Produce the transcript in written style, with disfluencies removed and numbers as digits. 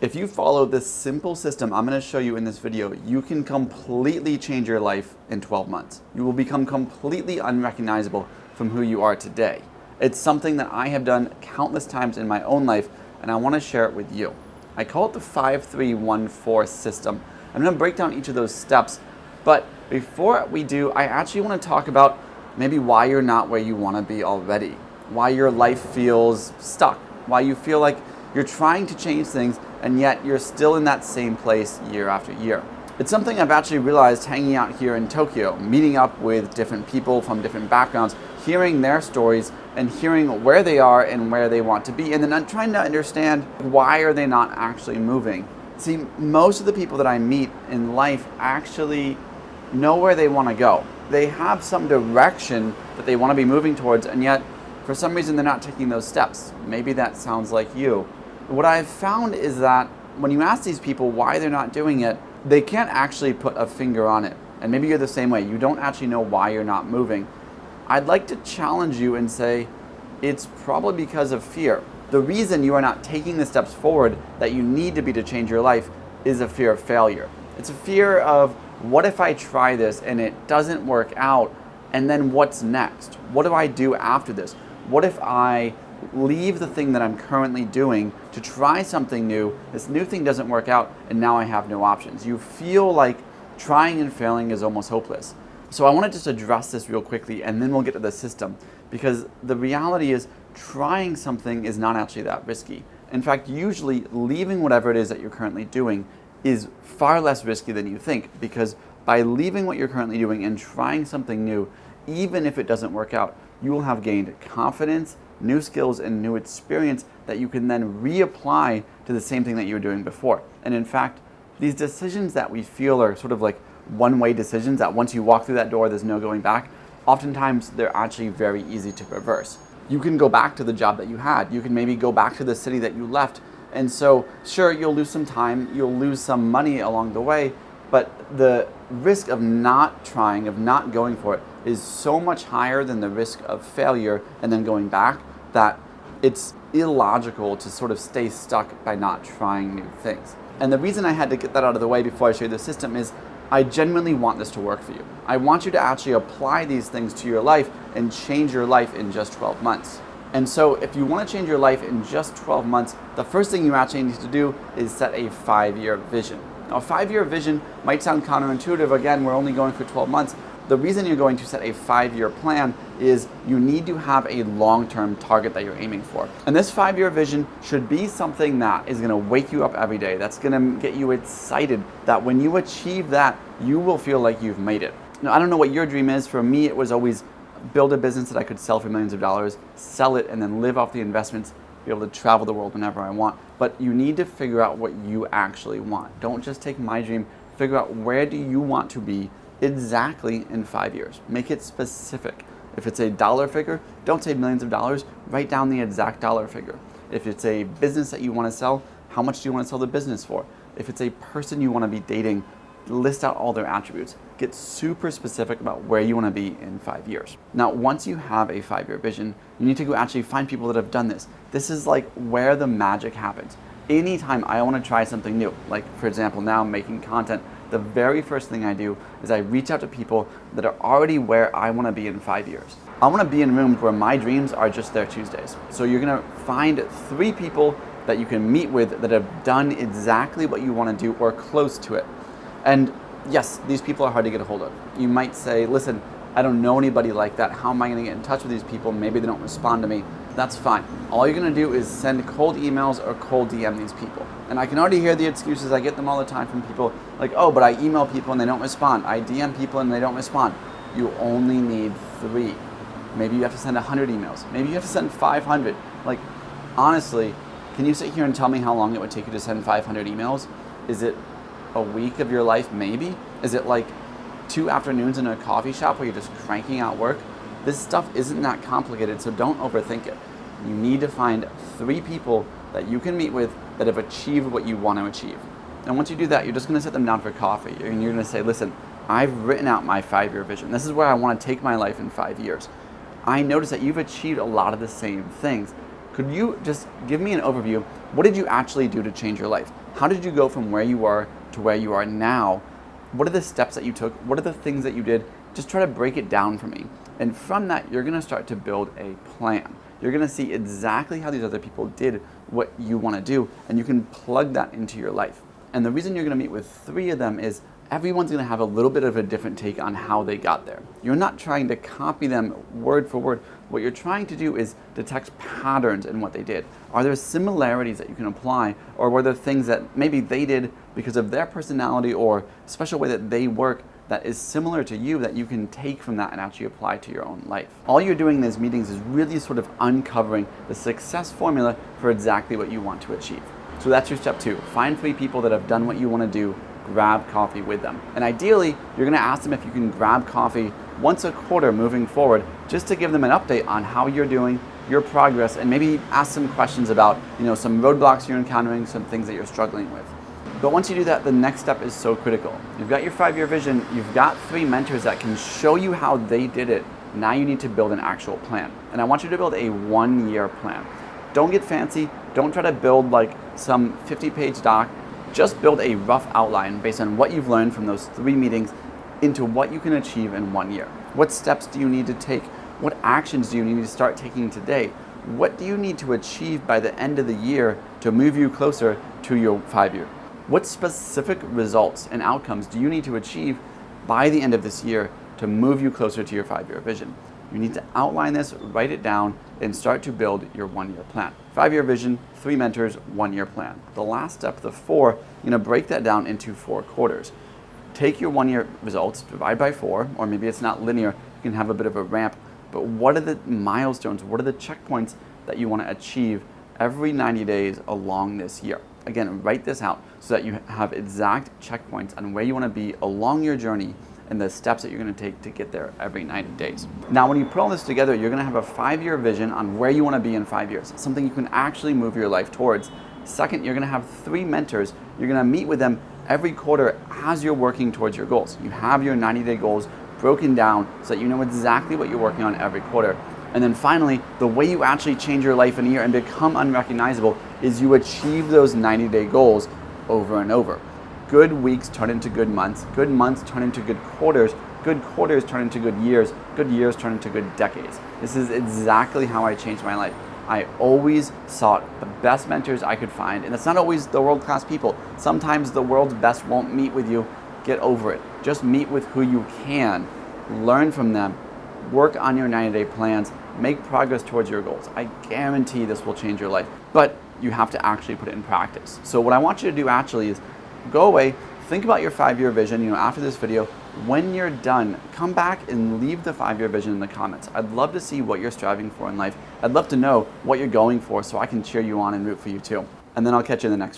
If you follow this simple system I'm going to show you in this video, you can completely change your life in 12 months. You will become completely unrecognizable from who you are today. It's something that I have done countless times in my own life, and I want to share it with you. I call it the 5-3-1-4 system. I'm going to break down each of those steps, but before we do, I actually want to talk about maybe why you're not where you want to be already, why your life feels stuck, why you feel like you're trying to change things and yet you're still in that same place year after year. It's something I've actually realized hanging out here in Tokyo, meeting up with different people from different backgrounds, hearing their stories and hearing where they are and where they want to be, and then I'm trying to understand why are they not actually moving. See, most of the people that I meet in life actually know where they want to go. They have some direction that they want to be moving towards, and yet for some reason they're not taking those steps. Maybe that sounds like you. What I've found is that when you ask these people why they're not doing it, they can't actually put a finger on it. And maybe you're the same way. You don't actually know why you're not moving. I'd like to challenge you and say it's probably because of fear. The reason you are not taking the steps forward that you need to be to change your life is a fear of failure. It's a fear of, what if I try this and it doesn't work out, and then what's next? What do I do after this? What if I leave the thing that I'm currently doing to try something new, this new thing doesn't work out, and now I have no options? You feel like trying and failing is almost hopeless. So I want to just address this real quickly, and then we'll get to the system, because the reality is trying something is not actually that risky. In fact, usually leaving whatever it is that you're currently doing is far less risky than you think, because by leaving what you're currently doing and trying something new, even if it doesn't work out, you will have gained confidence, new skills, and new experience that you can then reapply to the same thing that you were doing before. And in fact, these decisions that we feel are sort of like one-way decisions, that once you walk through that door, there's no going back, oftentimes they're actually very easy to reverse. You can go back to the job that you had. You can maybe go back to the city that you left. And so, sure, you'll lose some time, you'll lose some money along the way, but the risk of not trying, of not going for it, is so much higher than the risk of failure and then going back, that it's illogical to sort of stay stuck by not trying new things. And the reason I had to get that out of the way before I show you the system is I genuinely want this to work for you. I want you to actually apply these things to your life and change your life in just 12 months. And so if you want to change your life in just 12 months, the first thing you actually need to do is set a 5-year vision. Now, a 5-year vision might sound counterintuitive. Again, we're only going for 12 months. The reason you're going to set a 5-year plan is you need to have a long-term target that you're aiming for. And this 5-year vision should be something that is going to wake you up every day, that's going to get you excited, that when you achieve that, you will feel like you've made it. Now, I don't know what your dream is. For me, it was always build a business that I could sell for millions of dollars, sell it, and then live off the investments, be able to travel the world whenever I want. But you need to figure out what you actually want. Don't just take my dream. Figure out, where do you want to be exactly in 5 years. Make it specific. If it's a dollar figure, don't say millions of dollars. Write down the exact dollar figure. If it's a business that you want to sell, how much do you want to sell the business for? If it's a person you want to be dating, list out all their attributes. Get super specific about where you want to be in 5 years. Now, once you have a 5-year vision, you need to go actually find people that have done this. This is like where the magic happens. Anytime I want to try something new, like for example, now I'm making content, the very first thing I do is I reach out to people that are already where I want to be in 5 years. I want to be in rooms where my dreams are just their Tuesdays. So you're going to find 3 people that you can meet with that have done exactly what you want to do or close to it. And yes, these people are hard to get a hold of. You might say, listen, I don't know anybody like that. How am I going to get in touch with these people? Maybe they don't respond to me. That's fine. All you're going to do is send cold emails or cold DM these people. And I can already hear the excuses. I get them all the time from people like, oh, but I email people and they don't respond. I DM people and they don't respond. You only need 3. Maybe you have to send 100 emails. Maybe you have to send 500. Like, honestly, can you sit here and tell me how long it would take you to send 500 emails? Is it a week of your life? Maybe. Is it like 2 afternoons in a coffee shop where you're just cranking out work? This stuff isn't that complicated, so don't overthink it. You need to find 3 people that you can meet with that have achieved what you want to achieve. And once you do that, you're just going to sit them down for coffee, and you're going to say, listen, I've written out my 5-year vision. This is where I want to take my life in 5 years. I notice that you've achieved a lot of the same things. Could you just give me an overview What did you actually do to change your life? How did you go from where you are to where you are now? What are the steps that you took? What are the things that you did? Just try to break it down for me. And from that, you're gonna start to build a plan. You're gonna see exactly how these other people did what you wanna do, and you can plug that into your life. And the reason you're gonna meet with 3 of them is everyone's gonna have a little bit of a different take on how they got there. You're not trying to copy them word for word. What you're trying to do is detect patterns in what they did. Are there similarities that you can apply, or were there things that maybe they did because of their personality or special way that they work that is similar to you that you can take from that and actually apply to your own life? All you're doing in these meetings is really sort of uncovering the success formula for exactly what you want to achieve. So that's your step 2. Find 3 people that have done what you want to do, grab coffee with them. And ideally, you're gonna ask them if you can grab coffee once a quarter moving forward, just to give them an update on how you're doing, your progress, and maybe ask some questions about, some roadblocks you're encountering, some things that you're struggling with. But once you do that, the next step is so critical. You've got your 5-year vision, you've got 3 mentors that can show you how they did it. Now you need to build an actual plan. And I want you to build a 1-year plan. Don't get fancy, don't try to build like some 50-page doc. Just build a rough outline based on what you've learned from those 3 meetings into what you can achieve in 1 year. What steps do you need to take? What actions do you need to start taking today? What do you need to achieve by the end of the year to move you closer to your 5-year? What specific results and outcomes do you need to achieve by the end of this year to move you closer to your 5-year vision? You need to outline this, write it down, and start to build your 1-year plan. 5-year vision, 3 mentors, 1-year plan. The last step, the 4, break that down into 4 quarters. Take your 1-year results, divide by 4, or maybe it's not linear, you can have a bit of a ramp, but what are the milestones, what are the checkpoints that you want to achieve every 90 days along this year? Again, write this out so that you have exact checkpoints on where you want to be along your journey and the steps that you're going to take to get there every 90 days. Now, when you put all this together, you're going to have a 5-year vision on where you want to be in 5 years, something you can actually move your life towards. Second, you're going to have 3 mentors. You're going to meet with them every quarter as you're working towards your goals. You have your 90-day goals broken down so that you know exactly what you're working on every quarter. And then finally, the way you actually change your life in a year and become unrecognizable is you achieve those 90-day goals over and over. Good weeks turn into good months turn into good quarters turn into good years turn into good decades. This is exactly how I changed my life. I always sought the best mentors I could find, and it's not always the world-class people. Sometimes the world's best won't meet with you. Get over it. Just meet with who you can, learn from them, work on your 90-day plans, make progress towards your goals. I guarantee this will change your life, but you have to actually put it in practice. So what I want you to do actually is go away, think about your 5-year vision, after this video. When you're done, come back and leave the 5-year vision in the comments. I'd love to see what you're striving for in life. I'd love to know what you're going for so I can cheer you on and root for you too. And then I'll catch you in the next one.